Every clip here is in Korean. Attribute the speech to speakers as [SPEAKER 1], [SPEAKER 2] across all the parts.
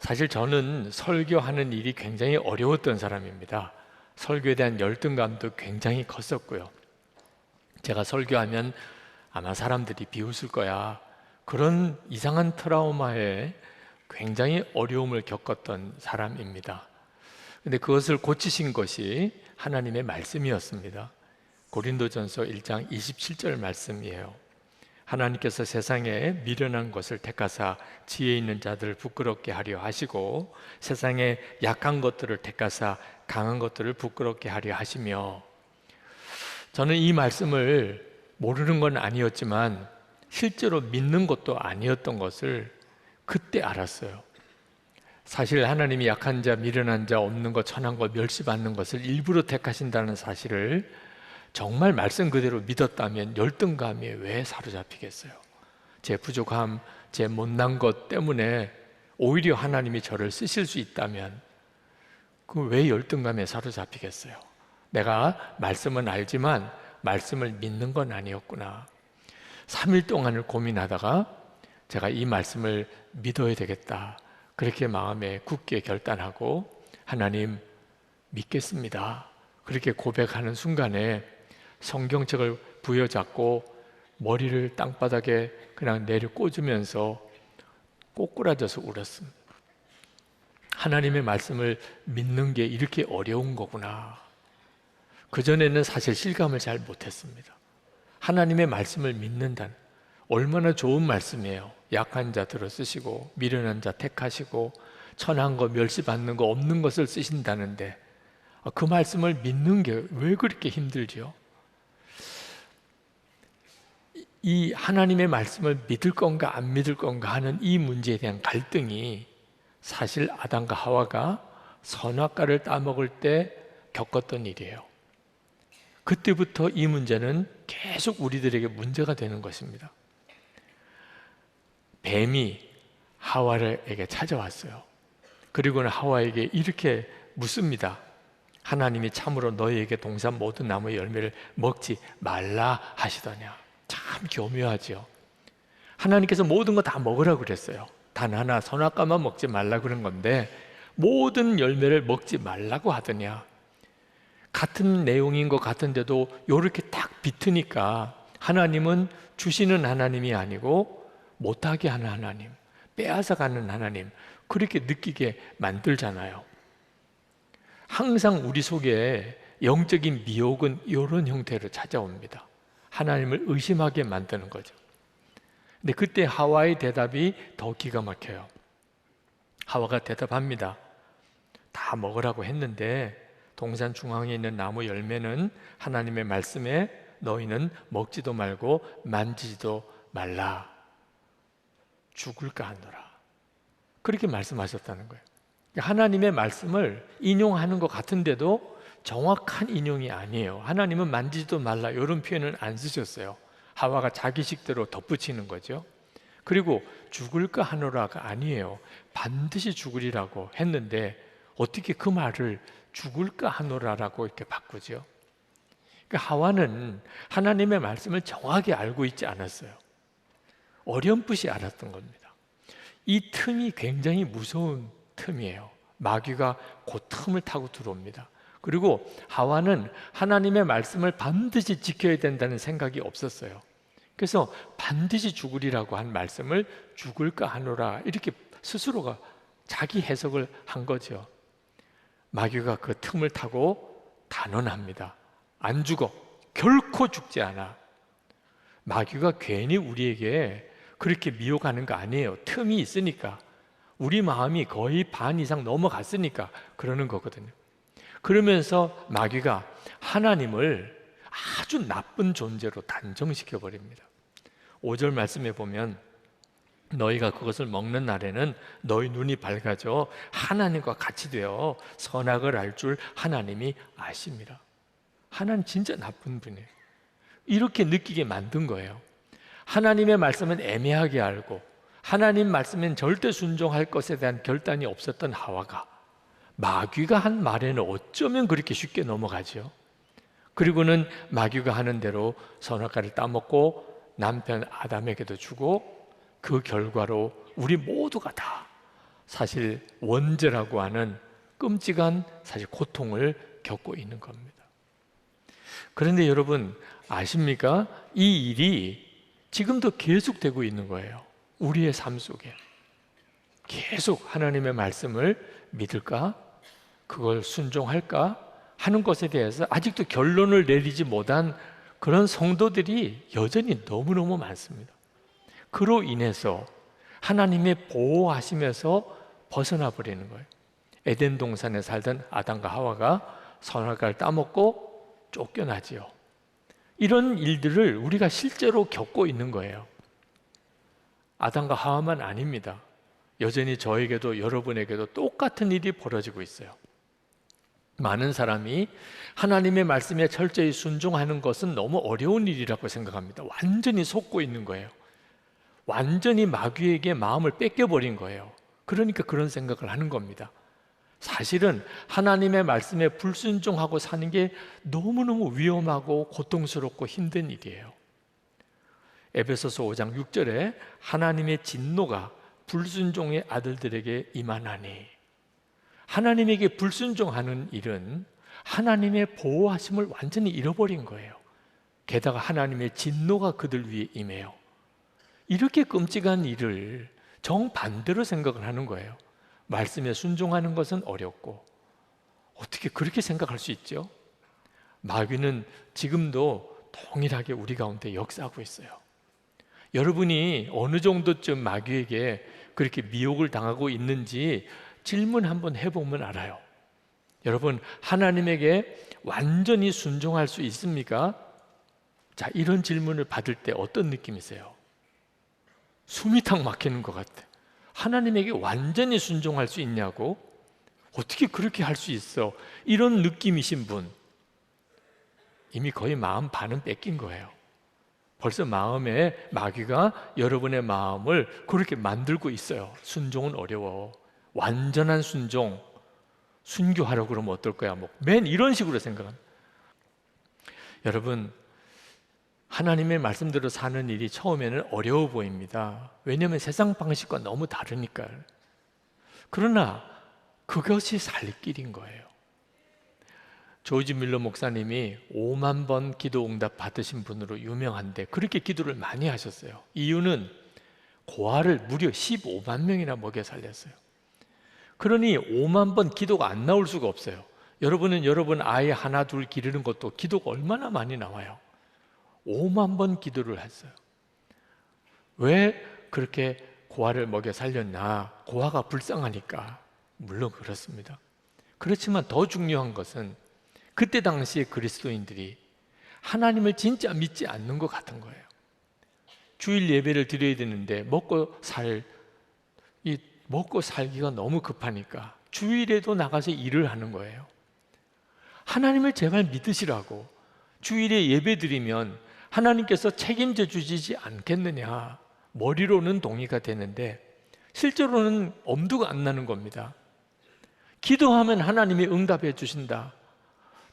[SPEAKER 1] 사실 저는 설교하는 일이 굉장히 어려웠던 사람입니다. 설교에 대한 열등감도 굉장히 컸었고요. 제가 설교하면 아마 사람들이 비웃을 거야, 그런 이상한 트라우마에 굉장히 어려움을 겪었던 사람입니다. 근데 그것을 고치신 것이 하나님의 말씀이었습니다. 고린도전서 1장 27절 말씀이에요. 하나님께서 세상에 미련한 것을 택하사 지혜 있는 자들을 부끄럽게 하려 하시고 세상에 약한 것들을 택하사 강한 것들을 부끄럽게 하려 하시며, 저는 이 말씀을 모르는 건 아니었지만 실제로 믿는 것도 아니었던 것을 그때 알았어요. 사실 하나님이 약한 자, 미련한 자, 없는 것, 천한 것, 멸시받는 것을 일부러 택하신다는 사실을 정말 말씀 그대로 믿었다면 열등감에 왜 사로잡히겠어요? 제 부족함, 제 못난 것 때문에 오히려 하나님이 저를 쓰실 수 있다면 그 왜 열등감에 사로잡히겠어요? 내가 말씀은 알지만 말씀을 믿는 건 아니었구나. 3일 동안을 고민하다가 제가 이 말씀을 믿어야 되겠다, 그렇게 마음에 굳게 결단하고 하나님 믿겠습니다, 그렇게 고백하는 순간에 성경책을 부여잡고 머리를 땅바닥에 그냥 내려 꽂으면서 꼬꾸라져서 울었습니다. 하나님의 말씀을 믿는 게 이렇게 어려운 거구나. 그전에는 사실 실감을 잘 못했습니다. 하나님의 말씀을 믿는다는 얼마나 좋은 말씀이에요. 약한 자 들어 쓰시고 미련한 자 택하시고 천한 거, 멸시받는 거, 없는 것을 쓰신다는데 그 말씀을 믿는 게 왜 그렇게 힘들지요? 이 하나님의 말씀을 믿을 건가 안 믿을 건가 하는 이 문제에 대한 갈등이 사실 아담과 하와가 선악과를 따먹을 때 겪었던 일이에요. 그때부터 이 문제는 계속 우리들에게 문제가 되는 것입니다. 뱀이 하와에게 찾아왔어요. 그리고는 하와에게 이렇게 묻습니다. 하나님이 참으로 너희에게 동산 모든 나무의 열매를 먹지 말라 하시더냐. 참 교묘하죠. 하나님께서 모든 거 다 먹으라고 그랬어요. 단 하나 선악과만 먹지 말라고 그런 건데 모든 열매를 먹지 말라고 하더냐. 같은 내용인 것 같은데도 이렇게 딱 비트니까 하나님은 주시는 하나님이 아니고 못하게 하는 하나님, 빼앗아가는 하나님, 그렇게 느끼게 만들잖아요. 항상 우리 속에 영적인 미혹은 이런 형태로 찾아옵니다. 하나님을 의심하게 만드는 거죠. 근데 그때 하와의 대답이 더 기가 막혀요. 하와가 대답합니다. 다 먹으라고 했는데 동산 중앙에 있는 나무 열매는 하나님의 말씀에 너희는 먹지도 말고 만지지도 말라. 죽을까 하노라. 그렇게 말씀하셨다는 거예요. 하나님의 말씀을 인용하는 것 같은데도 정확한 인용이 아니에요. 하나님은 만지지도 말라 이런 표현은 안 쓰셨어요. 하와가 자기 식대로 덧붙이는 거죠. 그리고 죽을까 하노라가 아니에요. 반드시 죽으리라고 했는데 어떻게 그 말을 죽을까 하노라라고 이렇게 바꾸죠? 그러니까 하와는 하나님의 말씀을 정확히 알고 있지 않았어요. 어렴풋이 알았던 겁니다. 이 틈이 굉장히 무서운 틈이에요. 마귀가 그 틈을 타고 들어옵니다. 그리고 하와는 하나님의 말씀을 반드시 지켜야 된다는 생각이 없었어요. 그래서 반드시 죽으리라고 한 말씀을 죽을까 하노라 이렇게 스스로가 자기 해석을 한 거죠. 마귀가 그 틈을 타고 단언합니다. 안 죽어. 결코 죽지 않아. 마귀가 괜히 우리에게 그렇게 미혹하는 거 아니에요. 틈이 있으니까. 우리 마음이 거의 반 이상 넘어갔으니까 그러는 거거든요. 그러면서 마귀가 하나님을 아주 나쁜 존재로 단정시켜 버립니다. 5절 말씀에 보면 너희가 그것을 먹는 날에는 너희 눈이 밝아져 하나님과 같이 되어 선악을 알 줄 하나님이 아십니다. 하나님 진짜 나쁜 분이에요. 이렇게 느끼게 만든 거예요. 하나님의 말씀은 애매하게 알고 하나님 말씀엔 절대 순종할 것에 대한 결단이 없었던 하와가 마귀가 한 말에는 어쩌면 그렇게 쉽게 넘어가죠. 그리고는 마귀가 하는 대로 선악과를 따먹고 남편 아담에게도 주고 그 결과로 우리 모두가 다 사실 원죄라고 하는 끔찍한 사실 고통을 겪고 있는 겁니다. 그런데 여러분 아십니까? 이 일이 지금도 계속되고 있는 거예요. 우리의 삶 속에 계속 하나님의 말씀을 믿을까? 그걸 순종할까? 하는 것에 대해서 아직도 결론을 내리지 못한 그런 성도들이 여전히 너무너무 많습니다. 그로 인해서 하나님의 보호하심에서 벗어나 버리는 거예요. 에덴 동산에 살던 아담과 하와가 선악과를 따먹고 쫓겨나지요. 이런 일들을 우리가 실제로 겪고 있는 거예요. 아담과 하와만 아닙니다. 여전히 저에게도 여러분에게도 똑같은 일이 벌어지고 있어요. 많은 사람이 하나님의 말씀에 철저히 순종하는 것은 너무 어려운 일이라고 생각합니다. 완전히 속고 있는 거예요. 완전히 마귀에게 마음을 뺏겨버린 거예요. 그러니까 그런 생각을 하는 겁니다. 사실은 하나님의 말씀에 불순종하고 사는 게 너무너무 위험하고 고통스럽고 힘든 일이에요. 에베소서 5장 6절에 하나님의 진노가 불순종의 아들들에게 임하나니, 하나님에게 불순종하는 일은 하나님의 보호하심을 완전히 잃어버린 거예요. 게다가 하나님의 진노가 그들 위에 임해요. 이렇게 끔찍한 일을 정반대로 생각을 하는 거예요. 말씀에 순종하는 것은 어렵고, 어떻게 그렇게 생각할 수 있죠? 마귀는 지금도 동일하게 우리 가운데 역사하고 있어요. 여러분이 어느 정도쯤 마귀에게 그렇게 미혹을 당하고 있는지 질문 한번 해보면 알아요. 여러분, 하나님에게 완전히 순종할 수 있습니까? 자, 이런 질문을 받을 때 어떤 느낌이세요? 숨이 탁 막히는 것 같아. 하나님에게 완전히 순종할 수 있냐고? 어떻게 그렇게 할 수 있어? 이런 느낌이신 분, 이미 거의 마음 반은 뺏긴 거예요. 벌써 마음에 마귀가 여러분의 마음을 그렇게 만들고 있어요. 순종은 어려워. 완전한 순종, 순교하려고 그러면 어떨 거야? 맨 이런 식으로 생각합니다. 여러분, 하나님의 말씀대로 사는 일이 처음에는 어려워 보입니다. 왜냐하면 세상 방식과 너무 다르니까요. 그러나 그것이 살 길인 거예요. 조지 밀러 목사님이 5만 번 기도 응답 받으신 분으로 유명한데 그렇게 기도를 많이 하셨어요. 이유는 고아를 무려 15만 명이나 먹여 살렸어요. 그러니 5만 번 기도가 안 나올 수가 없어요. 여러분은 여러분 아이 하나 둘 기르는 것도 기도가 얼마나 많이 나와요. 5만 번 기도를 했어요. 왜 그렇게 고아를 먹여 살렸나? 고아가 불쌍하니까. 물론 그렇습니다. 그렇지만 더 중요한 것은 그때 당시에 그리스도인들이 하나님을 진짜 믿지 않는 것 같은 거예요. 주일 예배를 드려야 되는데 먹고 살기가 너무 급하니까 주일에도 나가서 일을 하는 거예요. 하나님을 제발 믿으시라고. 주일에 예배 드리면 하나님께서 책임져 주시지 않겠느냐. 머리로는 동의가 되는데 실제로는 엄두가 안 나는 겁니다. 기도하면 하나님이 응답해 주신다.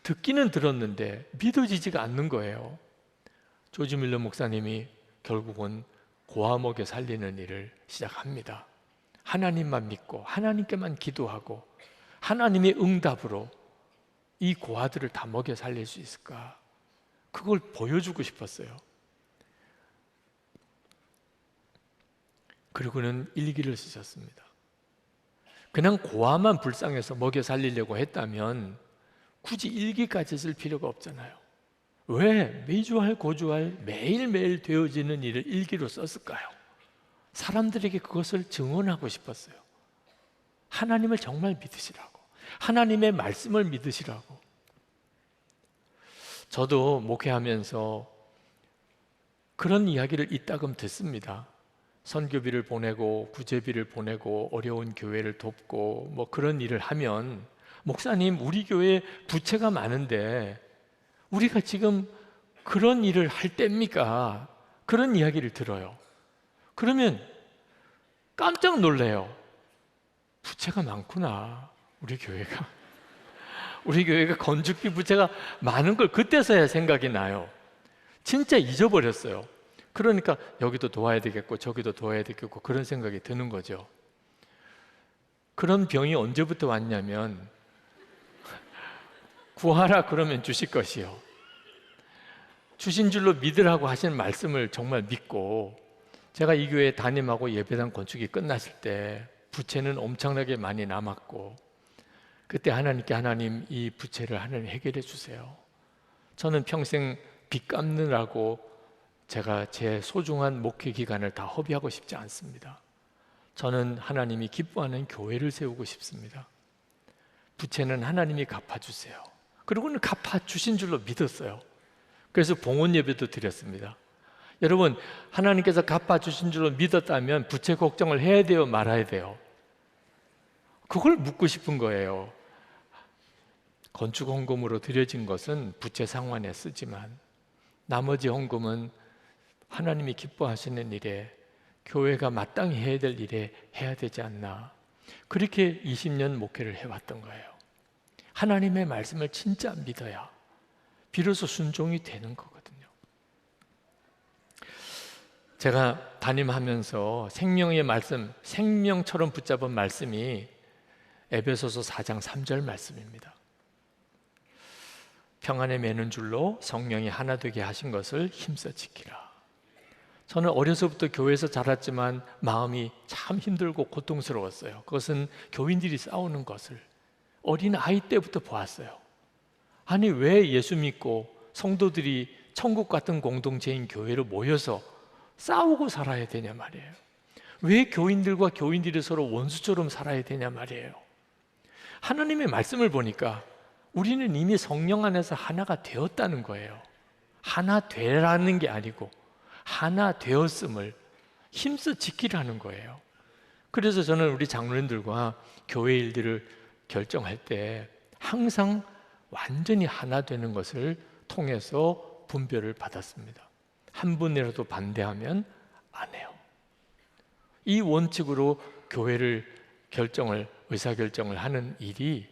[SPEAKER 1] 듣기는 들었는데 믿어지지가 않는 거예요. 조지 밀러 목사님이 결국은 고아 먹여 살리는 일을 시작합니다. 하나님만 믿고 하나님께만 기도하고 하나님의 응답으로 이 고아들을 다 먹여 살릴 수 있을까? 그걸 보여주고 싶었어요. 그리고는 일기를 쓰셨습니다. 그냥 고아만 불쌍해서 먹여 살리려고 했다면 굳이 일기까지 쓸 필요가 없잖아요. 왜 매주할 고주할 매일매일 되어지는 일을 일기로 썼을까요? 사람들에게 그것을 증언하고 싶었어요. 하나님을 정말 믿으시라고, 하나님의 말씀을 믿으시라고. 저도 목회하면서 그런 이야기를 이따금 듣습니다. 선교비를 보내고 구제비를 보내고 어려운 교회를 돕고 그런 일을 하면, 목사님 우리 교회에 부채가 많은데 우리가 지금 그런 일을 할 때입니까? 그런 이야기를 들어요. 그러면 깜짝 놀래요. 부채가 많구나, 우리 교회가. 우리 교회가 건축비 부채가 많은 걸 그때서야 생각이 나요. 진짜 잊어버렸어요. 그러니까 여기도 도와야 되겠고 저기도 도와야 되겠고 그런 생각이 드는 거죠. 그런 병이 언제부터 왔냐면 구하라 그러면 주실 것이요. 주신 줄로 믿으라고 하시는 말씀을 정말 믿고, 제가 이 교회 담임하고 예배당 건축이 끝났을 때 부채는 엄청나게 많이 남았고, 그때 하나님께 하나님 이 부채를 하나님 해결해 주세요. 저는 평생 빚 갚느라고 제가 제 소중한 목회 기간을 다 허비하고 싶지 않습니다. 저는 하나님이 기뻐하는 교회를 세우고 싶습니다. 부채는 하나님이 갚아주세요. 그리고는 갚아주신 줄로 믿었어요. 그래서 봉헌 예배도 드렸습니다. 여러분, 하나님께서 갚아주신 줄로 믿었다면 부채 걱정을 해야 돼요, 말아야 돼요? 그걸 묻고 싶은 거예요. 건축 헌금으로 드려진 것은 부채 상환에 쓰지만 나머지 헌금은 하나님이 기뻐하시는 일에, 교회가 마땅히 해야 될 일에 해야 되지 않나. 그렇게 20년 목회를 해왔던 거예요. 하나님의 말씀을 진짜 믿어야 비로소 순종이 되는 거거든요. 제가 담임하면서 생명의 말씀, 생명처럼 붙잡은 말씀이 에베소서 4장 3절 말씀입니다. 평안에 매는 줄로 성령이 하나 되게 하신 것을 힘써 지키라. 저는 어려서부터 교회에서 자랐지만 마음이 참 힘들고 고통스러웠어요. 그것은 교인들이 싸우는 것을 어린 아이 때부터 보았어요. 아니, 왜 예수 믿고 성도들이 천국 같은 공동체인 교회로 모여서 싸우고 살아야 되냐 말이에요. 왜 교인들과 교인들이 서로 원수처럼 살아야 되냐 말이에요. 하나님의 말씀을 보니까 우리는 이미 성령 안에서 하나가 되었다는 거예요. 하나 되라는 게 아니고 하나 되었음을 힘써 지키라는 거예요. 그래서 저는 우리 장로님들과 교회 일들을 결정할 때 항상 완전히 하나 되는 것을 통해서 분별을 받았습니다. 한 분이라도 반대하면 안 해요. 이 원칙으로 교회를 의사결정을 하는 일이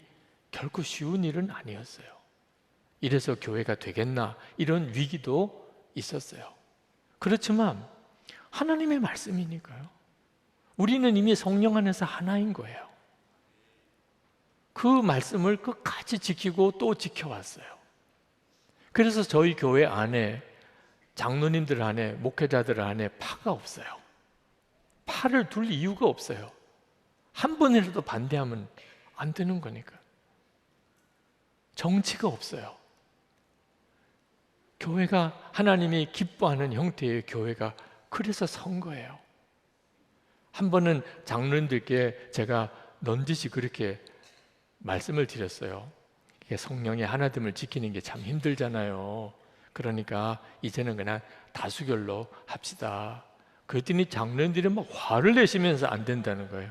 [SPEAKER 1] 결코 쉬운 일은 아니었어요. 이래서 교회가 되겠나, 이런 위기도 있었어요. 그렇지만 하나님의 말씀이니까요. 우리는 이미 성령 안에서 하나인 거예요. 그 말씀을 끝까지 지키고 또 지켜왔어요. 그래서 저희 교회 안에, 장로님들 안에, 목회자들 안에 파가 없어요. 파를 둘 이유가 없어요. 한 번이라도 반대하면 안 되는 거니까. 정치가 없어요. 교회가 하나님이 기뻐하는 형태의 교회가 그래서 선 거예요. 한 번은 장로님들께 제가 넌지시 그렇게 말씀을 드렸어요. 성령의 하나됨을 지키는 게 참 힘들잖아요. 그러니까 이제는 그냥 다수결로 합시다. 그랬더니 장로님들이 막 화를 내시면서 안 된다는 거예요.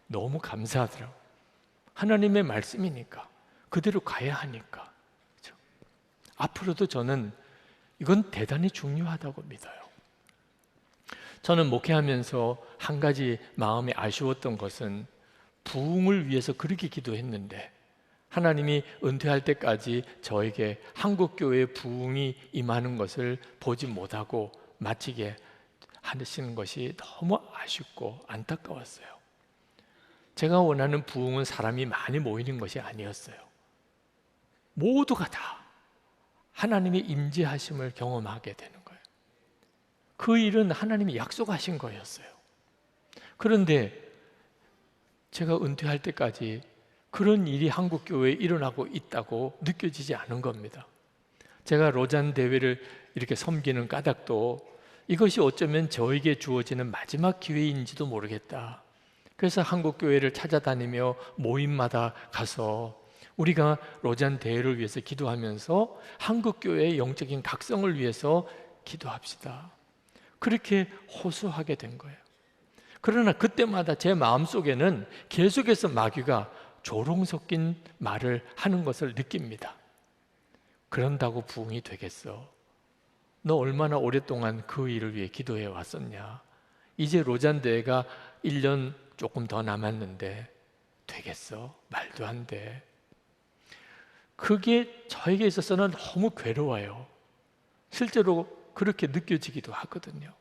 [SPEAKER 1] 너무 감사하더라고요. 하나님의 말씀이니까, 그대로 가야 하니까. 그렇죠? 앞으로도 저는 이건 대단히 중요하다고 믿어요. 저는 목회하면서 한 가지 마음이 아쉬웠던 것은, 부흥을 위해서 그렇게 기도했는데 하나님이 은퇴할 때까지 저에게 한국교회의 부흥이 임하는 것을 보지 못하고 마치게 하시는 것이 너무 아쉽고 안타까웠어요. 제가 원하는 부흥은 사람이 많이 모이는 것이 아니었어요. 모두가 다 하나님의 임재하심을 경험하게 되는 거예요. 그 일은 하나님이 약속하신 거였어요. 그런데 제가 은퇴할 때까지 그런 일이 한국교회에 일어나고 있다고 느껴지지 않은 겁니다. 제가 로잔 대회를 이렇게 섬기는 까닭도 이것이 어쩌면 저에게 주어지는 마지막 기회인지도 모르겠다. 그래서 한국교회를 찾아다니며 모임마다 가서 우리가 로잔 대회를 위해서 기도하면서 한국교회의 영적인 각성을 위해서 기도합시다. 그렇게 호소하게 된 거예요. 그러나 그때마다 제 마음속에는 계속해서 마귀가 조롱 섞인 말을 하는 것을 느낍니다. 그런다고 부흥이 되겠어? 너 얼마나 오랫동안 그 일을 위해 기도해 왔었냐? 이제 로잔 대회가 1년 조금 더 남았는데 되겠어? 말도 안 돼. 그게 저에게 있어서는 너무 괴로워요. 실제로 그렇게 느껴지기도 하거든요.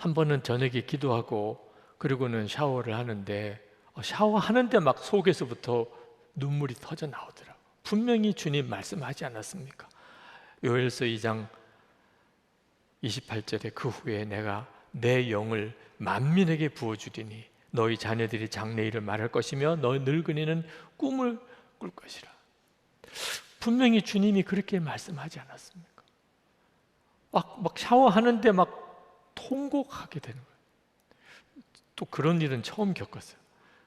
[SPEAKER 1] 한 번은 저녁에 기도하고 그리고는 샤워를 하는데 샤워하는데 막 속에서부터 눈물이 터져 나오더라고요. 분명히 주님 말씀하지 않았습니까? 요엘서 2장 28절에 그 후에 내가 내 영을 만민에게 부어주리니 너희 자녀들이 장래일을 말할 것이며 너희 늙은이는 꿈을 꿀 것이라. 분명히 주님이 그렇게 말씀하지 않았습니까? 막 샤워하는데 막 통곡하게 되는 거예요. 또 그런 일은 처음 겪었어요.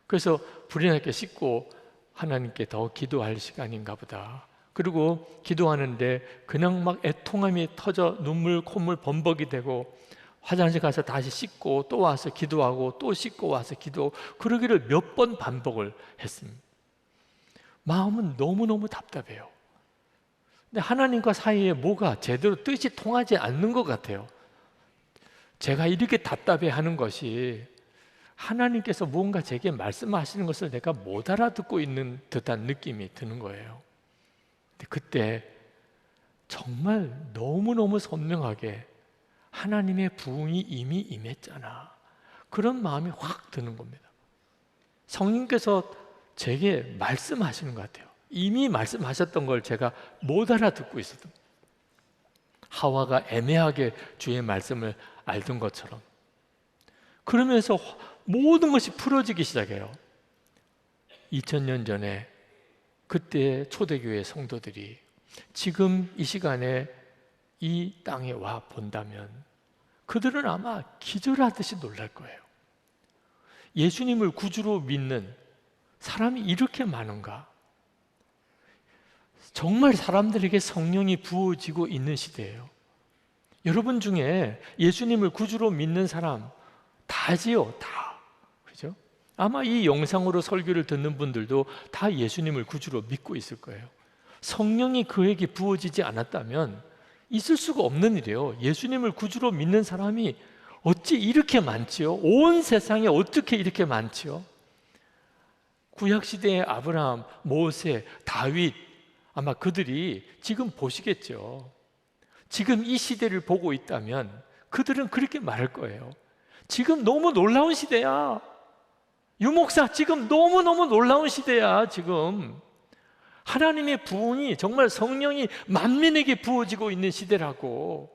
[SPEAKER 1] 그래서 불이 나게 씻고 하나님께 더 기도할 시간인가 보다. 그리고 기도하는데 그냥 막 애통함이 터져 눈물 콧물 범벅이 되고 화장실 가서 다시 씻고 또 와서 기도하고 또 씻고 와서 기도하고 그러기를 몇 번 반복을 했습니다. 마음은 너무너무 답답해요. 근데 하나님과 사이에 뭐가 제대로 뜻이 통하지 않는 것 같아요. 제가 이렇게 답답해하는 것이 하나님께서 뭔가 제게 말씀하시는 것을 내가 못 알아듣고 있는 듯한 느낌이 드는 거예요. 근데 그때 정말 너무너무 선명하게 하나님의 부흥이 이미 임했잖아. 그런 마음이 확 드는 겁니다. 성령께서 제게 말씀하시는 것 같아요. 이미 말씀하셨던 걸 제가 못 알아듣고 있었던, 하와가 애매하게 주의 말씀을 알던 것처럼. 그러면서 모든 것이 풀어지기 시작해요. 2000년 전에 그때 초대교회 성도들이 지금 이 시간에 이 땅에 와 본다면 그들은 아마 기절하듯이 놀랄 거예요. 예수님을 구주로 믿는 사람이 이렇게 많은가? 정말 사람들에게 성령이 부어지고 있는 시대예요. 여러분 중에 예수님을 구주로 믿는 사람 다지요, 다. 그죠? 아마 이 영상으로 설교를 듣는 분들도 다 예수님을 구주로 믿고 있을 거예요. 성령이 그에게 부어지지 않았다면 있을 수가 없는 일이에요. 예수님을 구주로 믿는 사람이 어찌 이렇게 많지요? 온 세상에 어떻게 이렇게 많지요? 구약시대의 아브라함, 모세, 다윗, 아마 그들이 지금 보시겠죠. 지금 이 시대를 보고 있다면 그들은 그렇게 말할 거예요. 지금 너무 놀라운 시대야. 유목사, 지금 너무너무 놀라운 시대야. 지금 하나님의 부흥이, 정말 성령이 만민에게 부어지고 있는 시대라고.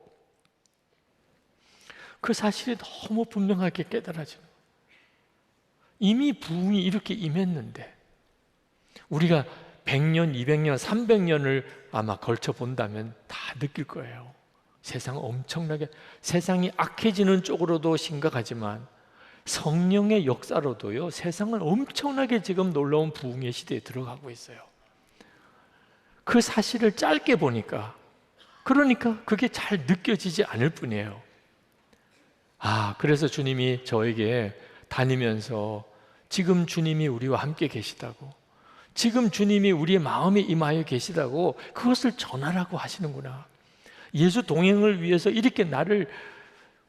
[SPEAKER 1] 그 사실이 너무 분명하게 깨달아지는 거예요. 이미 부흥이 이렇게 임했는데 우리가 100년, 200년, 300년을 아마 걸쳐 본다면 다 느낄 거예요. 세상 엄청나게, 세상이 악해지는 쪽으로도 심각하지만 성령의 역사로도요, 세상을 엄청나게 지금 놀라운 부흥의 시대에 들어가고 있어요. 그 사실을 짧게 보니까, 그러니까 그게 잘 느껴지지 않을 뿐이에요. 그래서 주님이 저에게 다니면서 지금 주님이 우리와 함께 계시다고, 지금 주님이 우리의 마음에 임하여 계시다고 그것을 전하라고 하시는구나. 예수 동행을 위해서 이렇게 나를,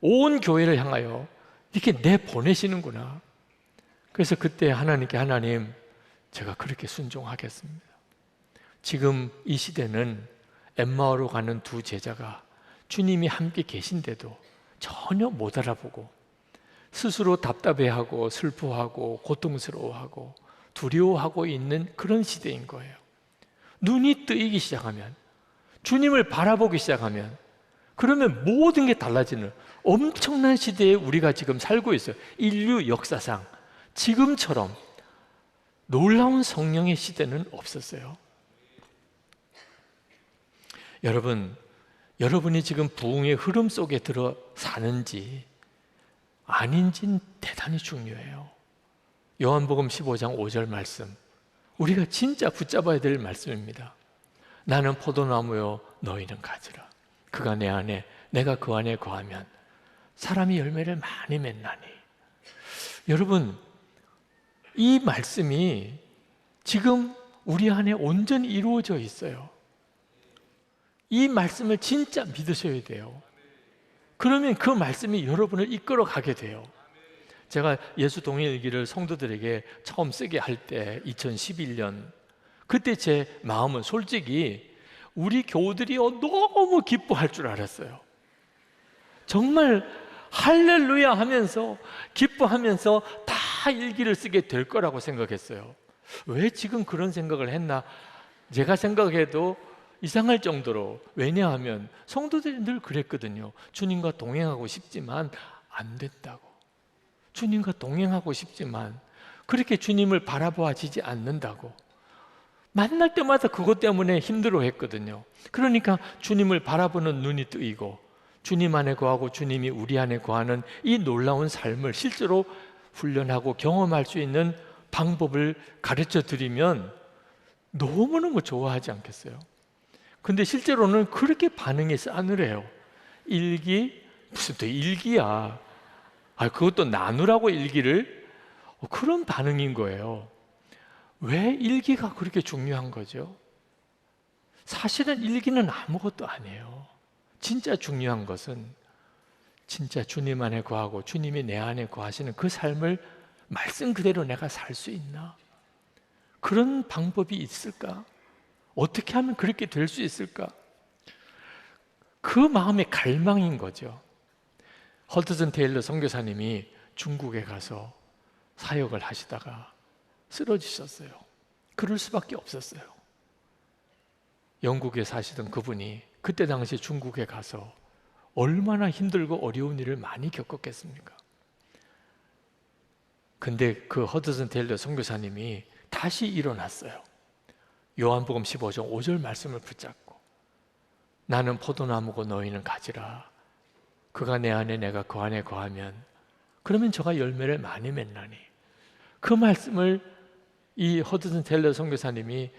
[SPEAKER 1] 온 교회를 향하여 이렇게 내보내시는구나. 그래서 그때 하나님께, 하나님, 제가 그렇게 순종하겠습니다. 지금 이 시대는 엠마오로 가는 두 제자가 주님이 함께 계신데도 전혀 못 알아보고 스스로 답답해하고 슬퍼하고 고통스러워하고 두려워하고 있는 그런 시대인 거예요. 눈이 뜨이기 시작하면, 주님을 바라보기 시작하면, 그러면 모든 게 달라지는 엄청난 시대에 우리가 지금 살고 있어요. 인류 역사상 지금처럼 놀라운 성령의 시대는 없었어요. 여러분, 여러분이 지금 부흥의 흐름 속에 들어 사는지 아닌지는 대단히 중요해요. 요한복음 15장 5절 말씀, 우리가 진짜 붙잡아야 될 말씀입니다. 나는 포도나무요 너희는 가지라. 그가 내 안에, 내가 그 안에 거하면 사람이 열매를 많이 맺나니. 여러분, 이 말씀이 지금 우리 안에 온전히 이루어져 있어요. 이 말씀을 진짜 믿으셔야 돼요. 그러면 그 말씀이 여러분을 이끌어 가게 돼요. 제가 예수 동행일기를 성도들에게 처음 쓰게 할 때 2011년, 그때 제 마음은 솔직히 우리 교우들이 너무 기뻐할 줄 알았어요. 정말 할렐루야 하면서 기뻐하면서 다 일기를 쓰게 될 거라고 생각했어요. 왜 지금 그런 생각을 했나? 제가 생각해도 이상할 정도로, 왜냐하면 성도들이 늘 그랬거든요. 주님과 동행하고 싶지만 안 된다고. 주님과 동행하고 싶지만 그렇게 주님을 바라보아지지 않는다고. 만날 때마다 그것 때문에 힘들어했거든요. 그러니까 주님을 바라보는 눈이 뜨이고 주님 안에 거하고 주님이 우리 안에 거하는 이 놀라운 삶을 실제로 훈련하고 경험할 수 있는 방법을 가르쳐 드리면 너무너무 좋아하지 않겠어요? 근데 실제로는 그렇게 반응이 싸늘해요. 일기? 무슨 또 일기야. 그것도 나누라고 일기를? 그런 반응인 거예요. 왜 일기가 그렇게 중요한 거죠? 사실은 일기는 아무것도 아니에요. 진짜 중요한 것은 진짜 주님 안에 거하고 주님이 내 안에 거하시는 그 삶을 말씀 그대로 내가 살 수 있나? 그런 방법이 있을까? 어떻게 하면 그렇게 될 수 있을까? 그 마음의 갈망인 거죠. 허드슨 테일러 선교사님이 중국에 가서 사역을 하시다가 쓰러지셨어요. 그럴 수밖에 없었어요. 영국에 사시던 그분이 그때 당시 중국에 가서 얼마나 힘들고 어려운 일을 많이 겪었겠습니까? 근데 그 허드슨 테일러 선교사님이 다시 일어났어요. 요한복음 15장 5절 말씀을 붙잡고 나는 포도나무고 너희는 가지라. 그가 내 안에 내가 그 안에 거하면 그러면 저가 열매를 많이 맺나니. 그 말씀을 이 허드슨 테일러 선교사님이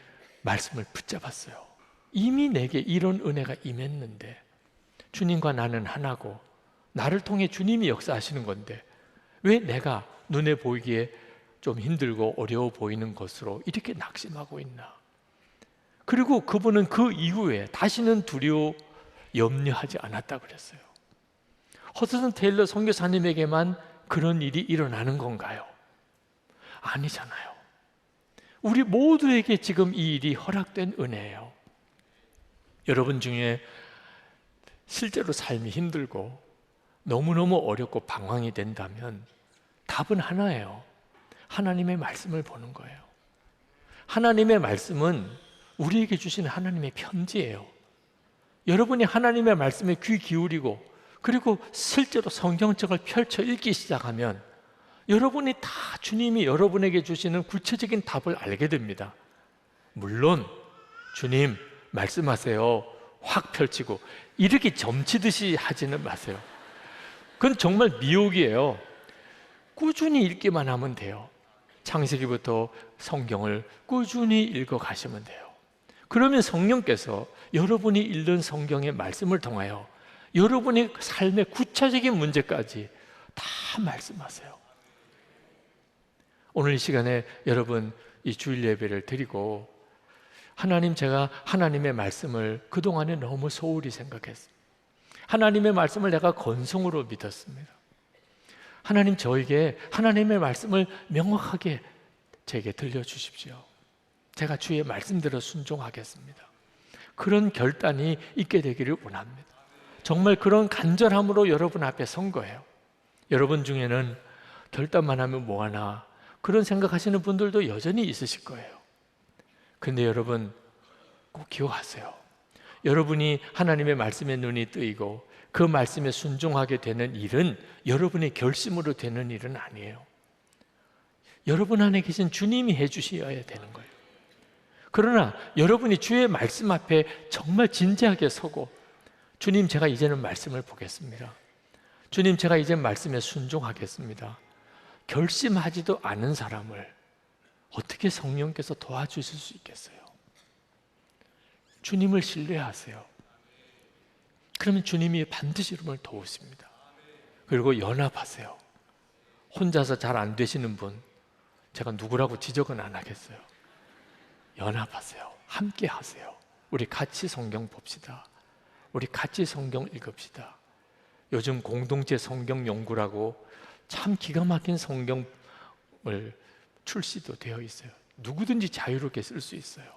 [SPEAKER 1] 말씀을 붙잡았어요. 이미 내게 이런 은혜가 임했는데 주님과 나는 하나고 나를 통해 주님이 역사하시는 건데 왜 내가 눈에 보이기에 좀 힘들고 어려워 보이는 것으로 이렇게 낙심하고 있나? 그리고 그분은 그 이후에 다시는 두려워 염려하지 않았다 그랬어요. 허드슨 테일러 선교사님에게만 그런 일이 일어나는 건가요? 아니잖아요. 우리 모두에게 지금 이 일이 허락된 은혜예요. 여러분 중에 실제로 삶이 힘들고 너무너무 어렵고 방황이 된다면 답은 하나예요. 하나님의 말씀을 보는 거예요. 하나님의 말씀은 우리에게 주시는 하나님의 편지예요. 여러분이 하나님의 말씀에 귀 기울이고 그리고 실제로 성경책을 펼쳐 읽기 시작하면 여러분이 다 주님이 여러분에게 주시는 구체적인 답을 알게 됩니다. 물론 주님 말씀하세요 확 펼치고 이렇게 점치듯이 하지는 마세요. 그건 정말 미혹이에요. 꾸준히 읽기만 하면 돼요. 창세기부터 성경을 꾸준히 읽어 가시면 돼요. 그러면 성령께서 여러분이 읽는 성경의 말씀을 통하여 여러분의 삶의 구체적인 문제까지 다 말씀하세요. 오늘 이 시간에 여러분 이 주일 예배를 드리고 하나님, 제가 하나님의 말씀을 그동안에 너무 소홀히 생각했습니다. 하나님의 말씀을 내가 건성으로 믿었습니다. 하나님, 저에게 하나님의 말씀을 명확하게 제게 들려주십시오. 제가 주의 말씀대로 순종하겠습니다. 그런 결단이 있게 되기를 원합니다. 정말 그런 간절함으로 여러분 앞에 선 거예요. 여러분 중에는 결단만 하면 뭐하나 그런 생각하시는 분들도 여전히 있으실 거예요. 근데 여러분 꼭 기억하세요. 여러분이 하나님의 말씀에 눈이 뜨이고 그 말씀에 순종하게 되는 일은 여러분의 결심으로 되는 일은 아니에요. 여러분 안에 계신 주님이 해주셔야 되는 거예요. 그러나 여러분이 주의 말씀 앞에 정말 진지하게 서고 주님, 제가 이제는 말씀을 보겠습니다. 주님, 제가 이제 말씀에 순종하겠습니다. 결심하지도 않은 사람을 어떻게 성령께서 도와주실 수 있겠어요? 주님을 신뢰하세요. 그러면 주님이 반드시 여러분을 도우십니다. 그리고 연합하세요. 혼자서 잘 안 되시는 분, 제가 누구라고 지적은 안 하겠어요. 연합하세요. 함께 하세요. 우리 같이 성경 봅시다. 우리 같이 성경 읽읍시다. 요즘 공동체 성경 연구라고 참 기가 막힌 성경을 출시도 되어 있어요. 누구든지 자유롭게 쓸 수 있어요.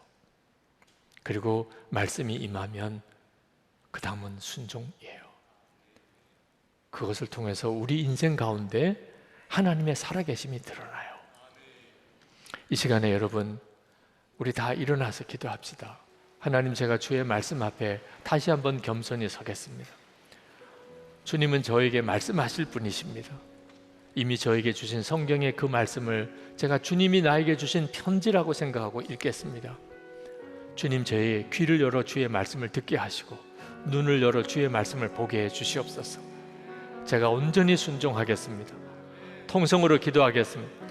[SPEAKER 1] 그리고 말씀이 임하면 그 다음은 순종이에요. 그것을 통해서 우리 인생 가운데 하나님의 살아계심이 드러나요. 이 시간에 여러분, 우리 다 일어나서 기도합시다. 하나님, 제가 주의 말씀 앞에 다시 한번 겸손히 서겠습니다. 주님은 저에게 말씀하실 분이십니다. 이미 저에게 주신 성경의 그 말씀을 제가 주님이 나에게 주신 편지라고 생각하고 읽겠습니다. 주님, 저의 귀를 열어 주의 말씀을 듣게 하시고 눈을 열어 주의 말씀을 보게 해 주시옵소서. 제가 온전히 순종하겠습니다. 통성으로 기도하겠습니다.